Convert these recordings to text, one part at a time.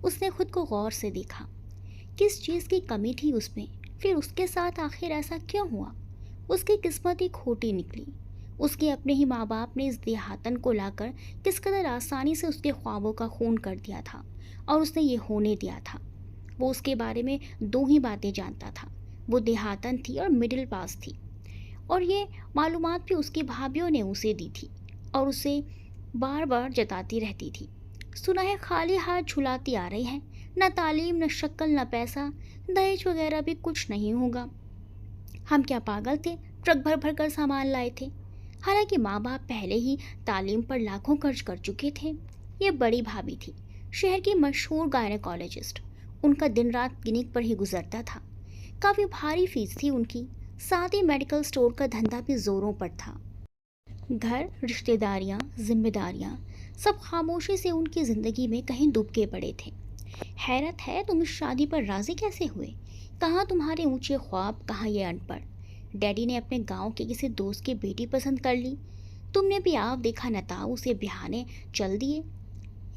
اس نے خود کو غور سے دیکھا، کس چیز کی کمی تھی اس میں، پھر اس کے ساتھ آخر ایسا کیوں ہوا؟ اس کی قسمت ہی کھوٹی نکلی۔ اس کے اپنے ہی ماں باپ نے اس دیہاتن کو لا کر کس قدر آسانی سے اس کے خوابوں کا خون کر دیا تھا، اور اس نے یہ ہونے دیا تھا۔ وہ اس کے بارے میں دو ہی باتیں جانتا تھا، وہ دیہاتن تھی اور مڈل پاس تھی، اور یہ معلومات بھی اس کی بھابھیوں نے اسے دی تھی اور اسے بار بار جتاتی رہتی تھی۔ سنا ہے خالی ہاتھ جھلاتی آ رہی ہے، نہ تعلیم، نہ شکل، نہ پیسہ، دہیج وغیرہ بھی کچھ نہیں ہوگا۔ ہم کیا پاگل تھے، ٹرک بھر بھر کر سامان لائے تھے، حالانکہ ماں باپ پہلے ہی تعلیم پر لاکھوں خرچ کر چکے تھے۔ یہ بڑی بھابھی تھی، شہر کی مشہور گائنیکالوجسٹ، ان کا دن رات کلینک پر ہی گزرتا تھا، کافی بھاری فیس تھی ان کی، ساتھ ہی میڈیکل سٹور کا دھندا بھی زوروں پر تھا۔ گھر، رشتہ داریاں، ذمہ داریاں، سب خاموشی سے ان کی زندگی میں کہیں ڈوب کے پڑے تھے۔ حیرت ہے تم اس شادی پر راضی کیسے ہوئے؟ کہاں تمہارے اونچے خواب، کہاں یہ ان پڑھ؟ ڈیڈی نے اپنے گاؤں کے کسی دوست کی بیٹی پسند کر لی، تم نے بھی آپ دیکھا نتاؤ اسے بہانے چل دیے۔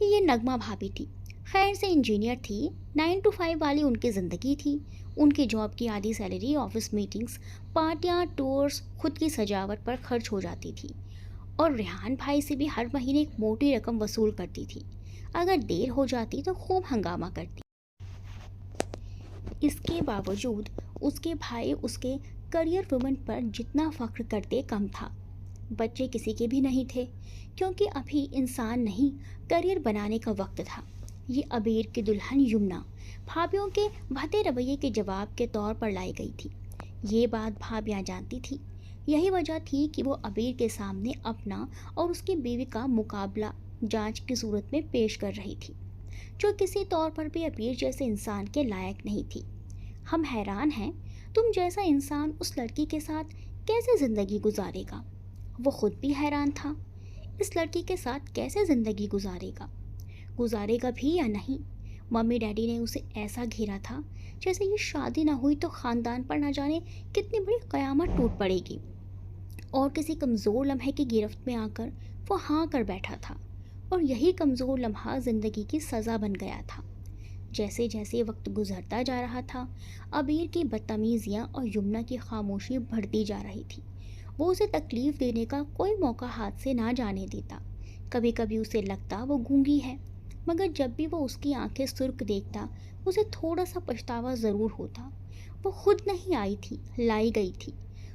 یہ نغمہ بھابھی تھی، خیر سے انجینئر تھی، 9 to 5 والی ان کی زندگی تھی۔ ان کی جاب کی آدھی سیلری آفس میٹنگز، پارٹیاں، ٹورز، خود کی سجاوٹ پر خرچ ہو جاتی تھی، اور ریحان بھائی سے بھی ہر مہینے ایک موٹی رقم وصول کرتی تھی۔ اگر دیر ہو جاتی تو خوب ہنگامہ کرتی۔ اس کے باوجود اس کے بھائی اس کے کریئر وومن پر جتنا فخر کرتے کم تھا۔ بچے کسی کے بھی نہیں تھے، کیونکہ ابھی انسان نہیں، کریئر بنانے کا وقت تھا۔ یہ عبیر کی دلہن یمنا بھابھیوں کے بھدے رویے کے جواب کے طور پر لائی گئی تھی۔ یہ بات بھابھیاں جانتی تھی، یہی وجہ تھی کہ وہ عبیر کے سامنے اپنا اور اس کی بیوی کا مقابلہ جانچ کی صورت میں پیش کر رہی تھی، جو کسی طور پر بھی عبیر جیسے انسان کے لائق نہیں تھی۔ ہم حیران ہیں، تم جیسا انسان اس لڑکی کے ساتھ کیسے زندگی گزارے گا؟ وہ خود بھی حیران تھا، اس لڑکی کے ساتھ کیسے زندگی گزارے گا بھی یا نہیں؟ ممی ڈیڈی نے اسے ایسا گھیرا تھا جیسے یہ شادی نہ ہوئی تو خاندان پر نہ جانے کتنی بڑی قیامت ٹوٹ پڑے گی، اور کسی کمزور لمحے کی گرفت میں آ کر وہ ہاں کر بیٹھا تھا، اور یہی کمزور لمحہ زندگی کی سزا بن گیا تھا۔ جیسے جیسے وقت گزرتا جا رہا تھا، عبیر کی بدتمیزیاں اور یمنا کی خاموشی بڑھتی جا رہی تھی۔ وہ اسے تکلیف دینے کا کوئی موقع ہاتھ سے نہ جانے دیتا۔ کبھی کبھی اسے لگتا وہ گونگی ہے، مگر جب بھی وہ اس کی آنکھیں سرخ دیکھتا اسے تھوڑا سا پچھتاوا ضرور ہوتا۔ وہ خود نہیں آئی تھی، لائی گئی تھی،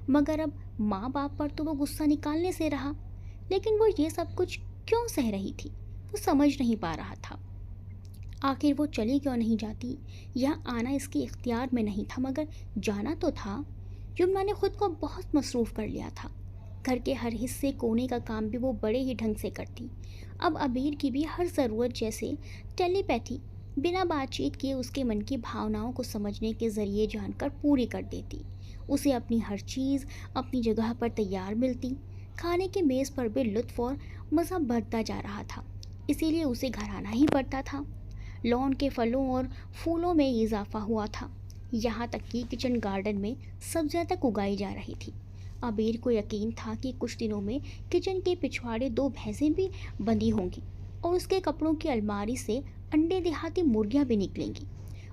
مگر اب ماں باپ پر تو وہ غصہ نکالنے سے رہا، لیکن وہ یہ سب کچھ کیوں سہ رہی تھی؟ وہ سمجھ نہیں پا رہا تھا۔ آخر وہ چلی کیوں نہیں جاتی؟ یہاں آنا اس کے اختیار میں نہیں تھا، مگر جانا تو تھا۔ یمنا نے خود کو بہت مصروف کر لیا تھا، گھر کے ہر حصے کونے کا کام بھی وہ بڑے ہی ڈھنگ سے کرتی۔ اب عبیر کی بھی ہر ضرورت جیسے ٹیلی پیتھی بنا بات چیت کیے اس کے من کی بھاوناؤں کو سمجھنے کے ذریعے جان کر پوری کر دیتی۔ اسے اپنی ہر چیز اپنی جگہ پر تیار ملتی، کھانے کی میز پر بھی لطف اور مزہ بڑھتا جا رہا تھا، اسی لیے اسے گھر آنا ہی پڑتا تھا۔ لون کے پھلوں اور پھولوں میں اضافہ ہوا تھا، یہاں تک کہ کچن گارڈن میں سبزیاں تک اگائی جا رہی تھی۔ عبیر کو یقین تھا کہ کچھ دنوں میں کچن کے پچھواڑے 2 بھینسیں بھی بندھی ہوں گی، اور اس کے کپڑوں کی الماری سے انڈے دیہاتی مرغیاں بھی نکلیں گی،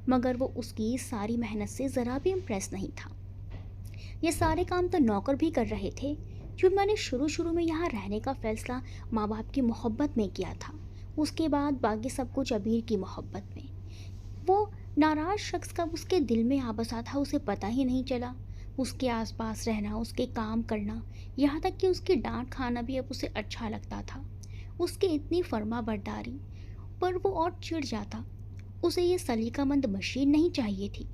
مگر وہ اس کی ساری محنت سے ذرا بھی امپریس نہیں تھا۔ یہ سارے کام تو نوکر بھی کر رہے تھے۔ یمنا نے شروع میں یہاں رہنے کا فیصلہ ماں باپ کی محبت میں کیا تھا، اس کے بعد باقی سب کچھ عبیر کی محبت میں۔ وہ ناراض شخص کب اس کے دل میں آ بسا تھا اسے پتہ ہی نہیں چلا۔ اس کے آس پاس رہنا، اس کے کام کرنا، یہاں تک کہ اس کی ڈانٹ کھانا بھی اب اسے اچھا لگتا تھا۔ اس کی اتنی فرما برداری پر وہ اور چڑ جاتا۔ اسے یہ سلیقہ مند مشین نہیں چاہیے تھی،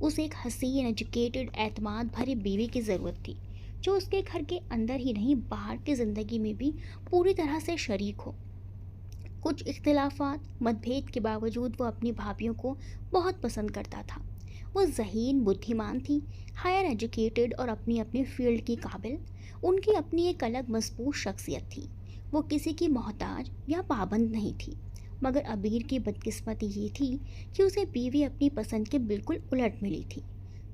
اسے ایک حسین، ایجوکیٹڈ، اعتماد بھری بیوی کی ضرورت تھی، جو اس کے گھر کے اندر ہی نہیں باہر کی زندگی میں بھی پوری طرح سے شریک ہو۔ کچھ اختلافات، مت بھید کے باوجود وہ اپنی بھابھیوں کو بہت پسند کرتا تھا۔ وہ ذہین، بدھیمان تھی، ہائر ایجوکیٹڈ اور اپنی فیلڈ کی قابل۔ ان کی اپنی ایک الگ مضبوط شخصیت تھی، وہ کسی کی محتاج یا پابند نہیں تھی۔ مگر عبیر کی بدقسمتی یہ تھی کہ اسے بیوی اپنی پسند کے بالکل الٹ ملی تھی،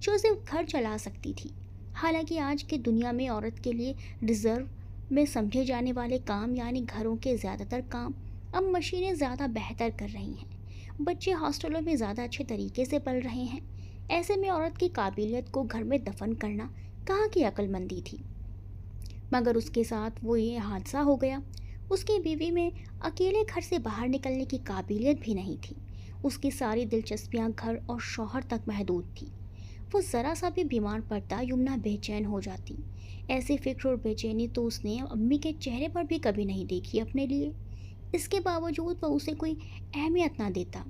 جو صرف گھر چلا سکتی تھی۔ حالانکہ آج کی دنیا میں عورت کے لیے ریزرو میں سمجھے جانے والے کام، یعنی گھروں کے زیادہ تر کام، اب مشینیں زیادہ بہتر کر رہی ہیں، بچے ہاسٹلوں میں زیادہ اچھے طریقے سے پل رہے ہیں۔ ایسے میں عورت کی قابلیت کو گھر میں دفن کرنا کہاں کی عقل مندی تھی؟ مگر اس کے ساتھ وہ یہ حادثہ ہو گیا۔ اس کی بیوی میں اکیلے گھر سے باہر نکلنے کی قابلیت بھی نہیں تھی۔ اس کی ساری دلچسپیاں گھر اور شوہر تک محدود تھی۔ وہ ذرا سا بھی بیمار پڑتا یمنا بے چین ہو جاتی۔ ایسی فکر اور بے چینی تو اس نے امی کے چہرے پر بھی کبھی نہیں دیکھی اپنے لیے۔ اس کے باوجود وہ اسے کوئی اہمیت نہ دیتا۔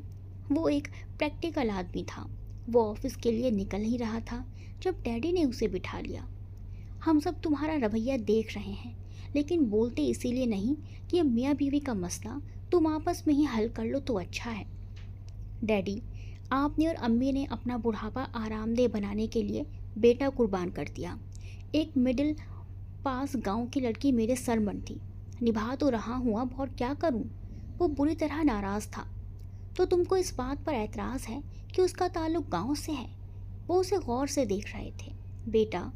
وہ ایک پریکٹیکل آدمی تھا۔ وہ آفس کے لیے نکل ہی رہا تھا جب ڈیڈی نے اسے بٹھا لیا۔ ہم سب تمہارا رویہ دیکھ رہے ہیں، لیکن بولتے اسی لیے نہیں کہ یہ میاں بیوی کا مسئلہ تم آپس میں ہی حل کر لو تو اچھا ہے۔ ڈیڈی، آپ نے اور امی نے اپنا بڑھاپا آرام دہ بنانے کے لیے بیٹا قربان کر دیا۔ ایک مڈل پاس گاؤں کی لڑکی میرے سر بنتی، نبھا تو رہا ہوں اب، اور کیا کروں؟ وہ بری طرح ناراض تھا۔ تو تم کو اس بات پر اعتراض ہے کہ اس کا تعلق گاؤں سے ہے؟ وہ اسے غور سے دیکھ رہے تھے۔ بیٹا،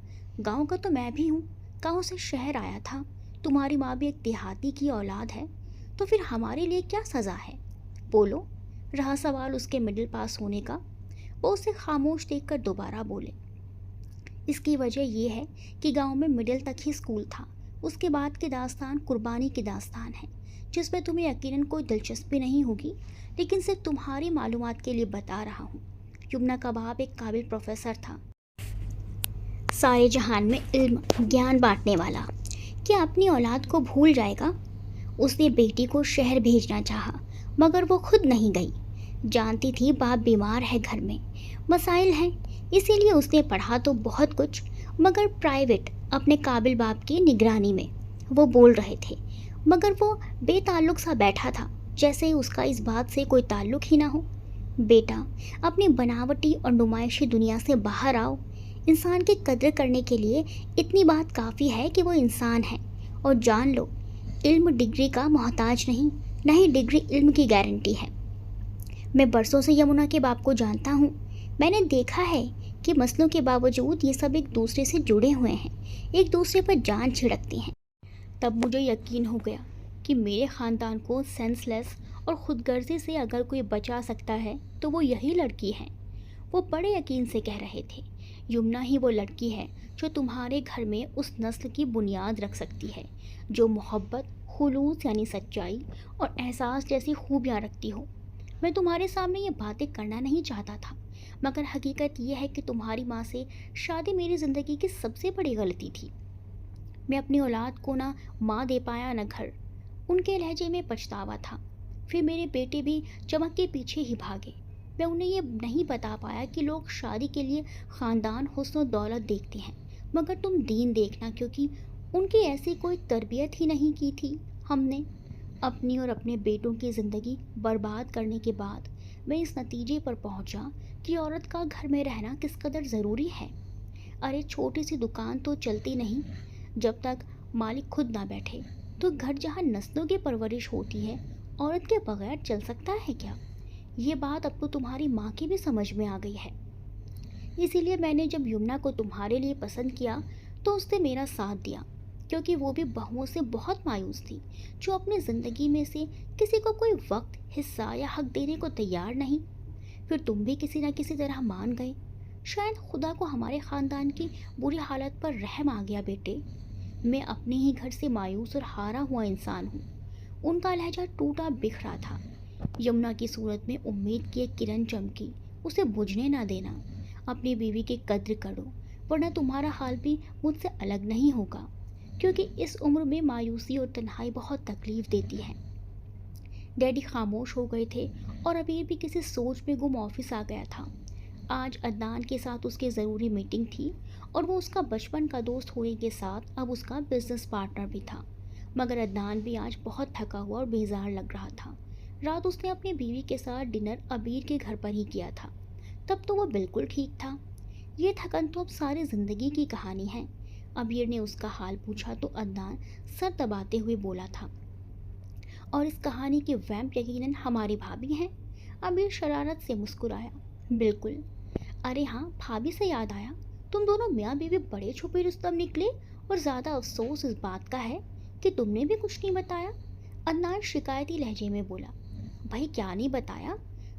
گاؤں کا تو میں بھی ہوں، گاؤں سے شہر آیا تھا۔ تمہاری ماں بھی ایک دیہاتی کی اولاد ہے، تو پھر ہمارے لیے کیا سزا ہے؟ بولو۔ رہا سوال اس کے مڈل پاس ہونے کا، وہ اسے خاموش دیکھ کر دوبارہ بولے۔ اس کی وجہ یہ ہے کہ گاؤں میں مڈل تک ہی اسکول تھا۔ اس کے بعد کی داستان قربانی کی داستان ہے، جس میں تمہیں یقیناً کوئی دلچسپی نہیں ہوگی، لیکن صرف تمہاری معلومات کے لیے بتا رہا ہوں۔ یمنا کا باپ ایک قابل پروفیسر تھا، سارے جہان میں علم گیان بانٹنے والا۔ کیا اپنی اولاد کو بھول جائے گا؟ اس نے بیٹی کو شہر بھیجنا چاہا، مگر وہ خود نہیں گئی۔ جانتی تھی باپ بیمار ہے، گھر میں مسائل ہیں، اسی لیے اس نے پڑھا تو بہت کچھ، مگر پرائیویٹ، اپنے قابل باپ کی نگرانی میں۔ وہ بول رہے تھے، مگر وہ بے تعلق سا بیٹھا تھا، جیسے اس کا اس بات سے کوئی تعلق ہی نہ ہو۔ بیٹا، اپنی بناوٹی اور نمائشی دنیا سے باہر آؤ۔ انسان کی قدر کرنے کے لیے اتنی بات کافی ہے کہ وہ انسان ہے، اور جان لو، علم ڈگری کا محتاج نہیں، نہ ہی ڈگری علم کی گارنٹی ہے۔ میں برسوں سے یمنا کے باپ کو جانتا ہوں۔ میں نے دیکھا ہے کہ مسئلوں کے باوجود یہ سب ایک دوسرے سے جڑے ہوئے ہیں، ایک دوسرے پر جان چھڑکتے ہیں۔ تب مجھے یقین ہو گیا کہ میرے خاندان کو سینس لیس اور خود غرضی سے اگر کوئی بچا سکتا ہے تو وہ یہی لڑکی ہے۔ وہ بڑے یقین سے کہہ رہے تھے، یمنا ہی وہ لڑکی ہے جو تمہارے گھر میں اس نسل کی بنیاد رکھ سکتی ہے جو محبت، خلوص یعنی سچائی اور احساس جیسی خوبیاں رکھتی ہو۔ میں تمہارے سامنے یہ باتیں کرنا نہیں چاہتا تھا، مگر حقیقت یہ ہے کہ تمہاری ماں سے شادی میری زندگی کی سب سے بڑی غلطی تھی۔ میں اپنی اولاد کو نہ ماں دے پایا نہ گھر۔ ان کے لہجے میں پچھتاوا تھا۔ پھر میرے بیٹے بھی چمک کے پیچھے ہی بھاگے۔ میں انہیں یہ نہیں بتا پایا کہ لوگ شادی کے لیے خاندان، حسن و دولت دیکھتے ہیں، مگر تم دین دیکھنا، کیونکہ ان کی ایسی کوئی تربیت ہی نہیں کی تھی ہم نے۔ اپنی اور اپنے بیٹوں کی زندگی برباد کرنے کے بعد میں اس نتیجے پر پہنچا کہ عورت کا گھر میں رہنا کس قدر ضروری ہے۔ ارے چھوٹی سی دکان تو چلتی نہیں جب تک مالک خود نہ بیٹھے، تو گھر جہاں نسلوں کی پرورش ہوتی ہے، عورت کے بغیر چل سکتا ہے کیا؟ یہ بات اب تو تمہاری ماں کی بھی سمجھ میں آ گئی ہے۔ اسی لیے میں نے جب یمنا کو تمہارے لیے پسند کیا تو اس نے میرا ساتھ دیا، کیونکہ وہ بھی بہوؤں سے بہت مایوس تھی جو اپنی زندگی میں سے کسی کو کوئی وقت، حصہ یا حق دینے کو تیار نہیں۔ پھر تم بھی کسی نہ کسی طرح مان گئے۔ شاید خدا کو ہمارے خاندان کی بری حالت پر رحم آ گیا بیٹے۔ میں اپنے ہی گھر سے مایوس اور ہارا ہوا انسان ہوں۔ ان کا لہجہ ٹوٹا بکھرا تھا۔ یمنا کی صورت میں امید کی ایک کرن چمکی۔ اسے بجھنے نہ دینا۔ اپنی بیوی کی قدر کرو، ورنہ تمہارا حال بھی مجھ سے الگ نہیں ہوگا، کیونکہ اس عمر میں مایوسی اور تنہائی بہت تکلیف دیتی ہے۔ ڈیڈی خاموش ہو گئے تھے اور ابیر بھی کسی سوچ میں گم آفس آ گیا تھا۔ آج عدنان کے ساتھ اس کی ضروری میٹنگ تھی، اور وہ اس کا بچپن کا دوست ہونے کے ساتھ اب اس کا بزنس پارٹنر بھی تھا، مگر عدنان بھی آج بہت تھکا ہوا اور بیزار لگ رہا تھا۔ رات اس نے اپنی بیوی کے ساتھ ڈنر ابیر کے گھر پر ہی کیا تھا، تب تو وہ بالکل ٹھیک تھا۔ یہ تھکن تو اب ساری زندگی کی کہانی ہے۔ ابیر نے اس کا حال پوچھا تو عدنان سر دباتے ہوئے بولا تھا، اور اس کہانی کی ویمپ یقیناً ہماری بھابھی ہیں۔ ابیر شرارت سے مسکرایا، بالکل۔ ارے ہاں، بھابھی سے یاد آیا، تم دونوں میاں بیوی بڑے چھپے رستم نکلے، اور زیادہ افسوس اس بات کا ہے کہ تم نے بھی کچھ نہیں بتایا۔ عدنان شکایتی لہجے میں بولا، بھائی کیا نہیں بتایا؟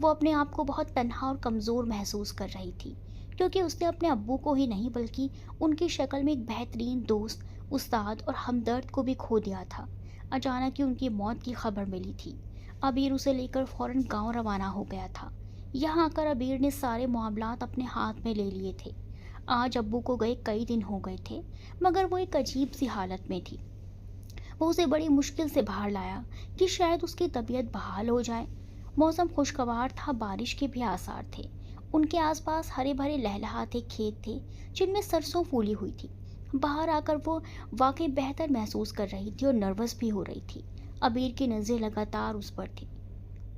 وہ اپنے آپ کو بہت تنہا اور کمزور محسوس کر رہی تھی، کیونکہ اس نے اپنے ابو کو ہی نہیں بلکہ ان کی شکل میں ایک بہترین دوست، استاد اور ہمدرد کو بھی کھو دیا تھا۔ اچانک ہی ان کی موت کی خبر ملی تھی۔ عبیر اسے لے کر فوراً گاؤں روانہ ہو گیا تھا۔ یہاں آ کر عبیر نے سارے معاملات اپنے ہاتھ میں لے لیے تھے۔ آج ابو کو گئے کئی دن ہو گئے تھے، مگر وہ ایک عجیب سی حالت میں تھی۔ وہ اسے بڑی مشکل سے باہر لایا کہ شاید اس کی طبیعت بحال ہو جائے۔ موسم خوشگوار تھا، بارش کے بھی آثار تھے۔ ان کے آس پاس ہرے بھرے لہلہاتے کھیت تھے جن میں سرسوں پھولی ہوئی تھی۔ باہر آ کر وہ واقعی بہتر محسوس کر رہی تھی اور نروس بھی ہو رہی تھی۔ عبیر کی نظریں لگاتار اس پر تھی۔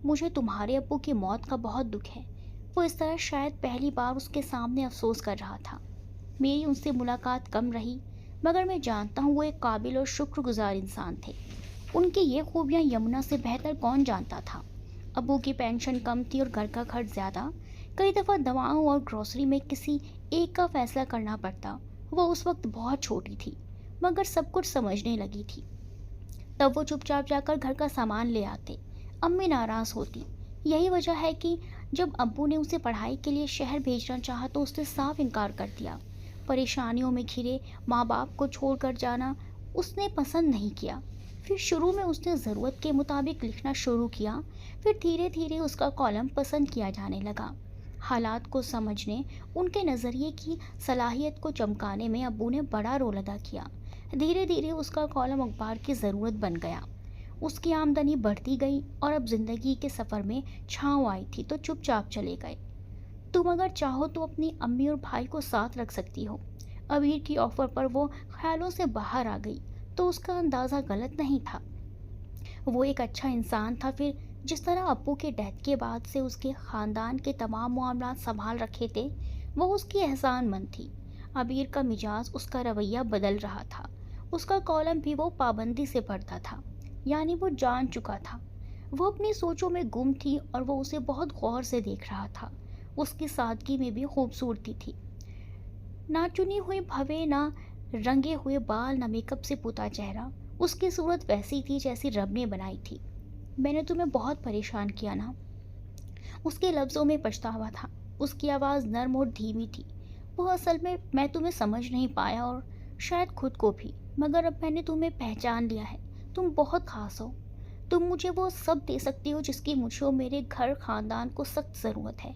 مجھے تمہارے ابو کی موت کا بہت دکھ ہے۔ وہ اس طرح شاید پہلی بار اس کے سامنے افسوس کر رہا تھا۔ میری ان سے ملاقات کم رہی، مگر میں جانتا ہوں وہ ایک قابل اور شکر گزار انسان تھے۔ ان کی یہ خوبیاں یمنا سے بہتر کون جانتا تھا۔ ابو کی پینشن کم تھی اور گھر کا خرچ زیادہ۔ کئی دفعہ دواؤں اور گروسری میں کسی ایک کا فیصلہ کرنا پڑتا۔ وہ اس وقت بہت چھوٹی تھی، مگر سب کچھ سمجھنے لگی تھی۔ تب وہ چپ چاپ جا کر گھر کا سامان لے آتے۔ امی ناراض ہوتی۔ یہی وجہ ہے کہ جب ابو نے اسے پڑھائی کے لیے شہر بھیجنا چاہا تو اس نے صاف انکار کر دیا۔ پریشانیوں میں گھرے ماں باپ کو چھوڑ کر جانا اس نے پسند نہیں کیا۔ پھر شروع میں اس نے ضرورت کے مطابق لکھنا شروع کیا، پھر دھیرے دھیرے اس کا کالم پسند کیا جانے لگا۔ حالات کو سمجھنے، ان کے نظریے کی صلاحیت کو چمکانے میں ابو نے بڑا رول ادا کیا۔ دھیرے دھیرے اس کا کالم اخبار کی ضرورت بن گیا۔ اس کی آمدنی بڑھتی گئی اور اب زندگی کے سفر میں چھاؤں آئی تھی تو چپ چاپ چلے گئے۔ تم اگر چاہو تو اپنی امی اور بھائی کو ساتھ رکھ سکتی ہو۔ عبیر کی آفر پر وہ خیالوں سے باہر آ گئی تو اس کا اندازہ غلط نہیں تھا۔ وہ ایک اچھا انسان تھا۔ پھر جس طرح ابو کے ڈیتھ کے بعد سے اس کے خاندان کے تمام معاملات سنبھال رکھے تھے، وہ اس کی احسان مند تھی۔ عبیر کا مزاج، اس کا رویہ بدل رہا تھا۔ اس کا کالم بھی وہ پابندی سے پڑھتا تھا، یعنی وہ جان چکا تھا۔ وہ اپنی سوچوں میں گم تھی اور وہ اسے بہت غور سے دیکھ رہا تھا۔ اس کی سادگی میں بھی خوبصورتی تھی۔ نہ چنی ہوئی بھویں، نہ رنگے ہوئے بال، نہ میک اپ سے پوتا چہرہ۔ اس کی صورت ویسی تھی جیسی رب نے بنائی تھی۔ میں نے تمہیں بہت پریشان کیا نا؟ اس کے لفظوں میں پچھتاوا تھا۔ اس کی آواز نرم اور دھیمی تھی۔ وہ اصل میں تمہیں سمجھ نہیں پایا اور شاید خود کو بھی، مگر اب میں نے تمہیں پہچان لیا ہے۔ تم بہت خاص ہو۔ تم مجھے وہ سب دے سکتی ہو جس کی مجھے اور میرے گھر خاندان کو سخت ضرورت ہے۔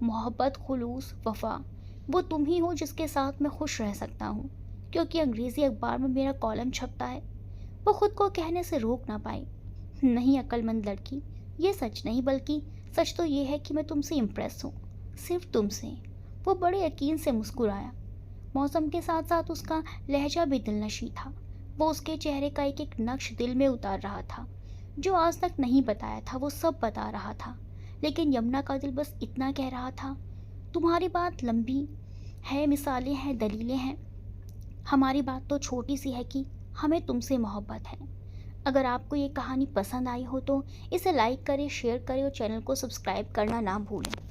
محبت، خلوص، وفا۔ وہ تم ہی ہو جس کے ساتھ میں خوش رہ سکتا ہوں، کیونکہ انگریزی اخبار میں میرا کالم چھپتا ہے۔ وہ خود کو کہنے سے روک نہ پائی۔ نہیں عقل مند لڑکی، یہ سچ نہیں، بلکہ سچ تو یہ ہے کہ میں تم سے امپریس ہوں، صرف تم سے۔ وہ بڑے یقین سے مسکرایا۔ موسم کے ساتھ ساتھ اس کا لہجہ بھی دلنشیں تھا۔ وہ اس کے چہرے کا ایک ایک نقش دل میں اتار رہا تھا۔ جو آج تک نہیں بتایا تھا وہ سب بتا رہا تھا، لیکن یمنا کا دل بس اتنا کہہ رہا تھا، تمہاری بات لمبی ہے، مثالیں ہیں، دلیلیں ہیں، ہماری بات تو چھوٹی سی ہے کہ ہمیں تم سے محبت ہے۔ اگر آپ کو یہ کہانی پسند آئی ہو تو اسے لائک کریں، شیئر کریں اور چینل کو سبسکرائب کرنا نہ بھولیں۔